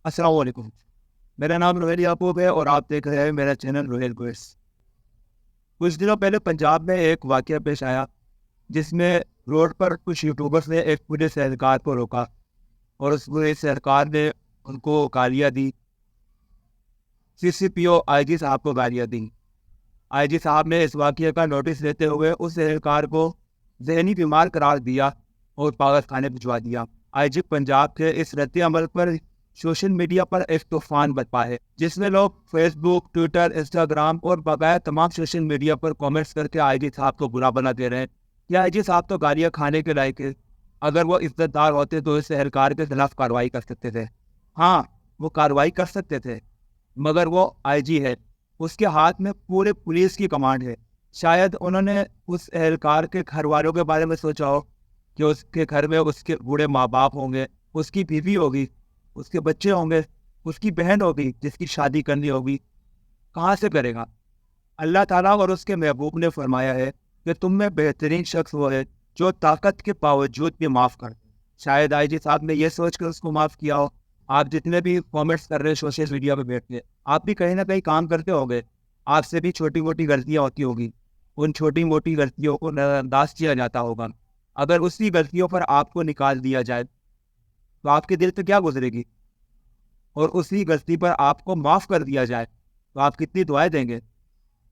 السلام علیکم، میرا نام روہیل یعقوب ہے اور آپ دیکھ رہے ہیں میرا چینل روہیل کوئس۔ کچھ دنوں پہلے پنجاب میں ایک واقعہ پیش آیا جس میں روڈ پر کچھ یوٹیوبرز نے ایک پولیس اہلکار کو روکا اور اس پولیس اہلکار نے ان کو گالیاں دی۔ CCPO آئی جی صاحب کو گالیاں دیں۔ آئی جی صاحب نے اس واقعے کا نوٹس لیتے ہوئے اس اہلکار کو ذہنی بیمار قرار دیا اور پاگل خانے بھجوا دیا۔ آئی جی پنجاب کے اس رد عمل پر سوشل میڈیا پر ایک طوفان برپا ہے، جس میں لوگ فیس بک، ٹویٹر، انسٹاگرام اور بقایا تمام سوشل میڈیا پر کامنٹس کر کے آئی جی صاحب کو برا بنا دے رہے ہیں کہ آئی جی صاحب تو گالیاں کھانے کے لائق ہے، اگر وہ عزت دار ہوتے تو اس اہلکار کے خلاف کارروائی کر سکتے تھے۔ ہاں، وہ کارروائی کر سکتے تھے، مگر وہ آئی جی ہے، اس کے ہاتھ میں پورے پولیس کی کمانڈ ہے۔ شاید انہوں نے اس اہلکار کے گھر والوں کے بارے میں سوچا ہو کہ اس کے گھر میں اس کے بوڑھے ماں باپ ہوں گے، اس کی بیوی ہوگی، اس کے بچے ہوں گے، اس کی بہن ہوگی جس کی شادی کرنی ہوگی، کہاں سے کرے گا؟ اللہ تعالیٰ اور اس کے محبوب نے فرمایا ہے کہ تم میں بہترین شخص وہ ہے جو طاقت کے باوجود بھی معاف کر دے۔ شاید آئی جی صاحب نے یہ سوچ کر اس کو معاف کیا ہو۔ آپ جتنے بھی کامنٹس کر رہے ہیں سوشل میڈیا پہ بیٹھ کے، آپ بھی کہیں نہ کہیں کام کرتے ہوگے، آپ سے بھی چھوٹی موٹی غلطیاں ہوتی ہوگی، ان چھوٹی موٹی غلطیوں کو نظر انداز کیا جاتا ہوگا۔ اگر اسی غلطیوں پر آپ کو نکال دیا جائے تو آپ کے دل پہ کیا گزرے گی؟ اور اسی غلطی پر آپ کو معاف کر دیا جائے تو آپ کتنی دعائیں دیں گے؟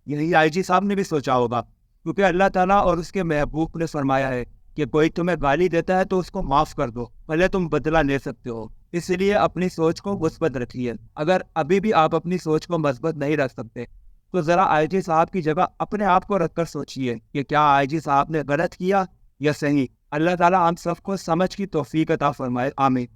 یہی آئی جی صاحب نے بھی سوچا ہوگا، کیونکہ اللہ تعالیٰ اور اس کے محبوب نے فرمایا ہے کہ کوئی تمہیں گالی دیتا ہے تو اس کو معاف کر دو، پہلے تم بدلہ لے سکتے ہو۔ اس لیے اپنی سوچ کو مثبت رکھیے۔ اگر ابھی بھی آپ اپنی سوچ کو مثبت نہیں رکھ سکتے تو ذرا آئی جی صاحب کی جگہ اپنے آپ کو رکھ کر سوچیے کہ کیا آئی جی صاحب نے غلط کیا یا صحیح۔ اللہ تعالیٰ ہم سب کو سمجھ کی توفیق عطا فرمائے، آمین۔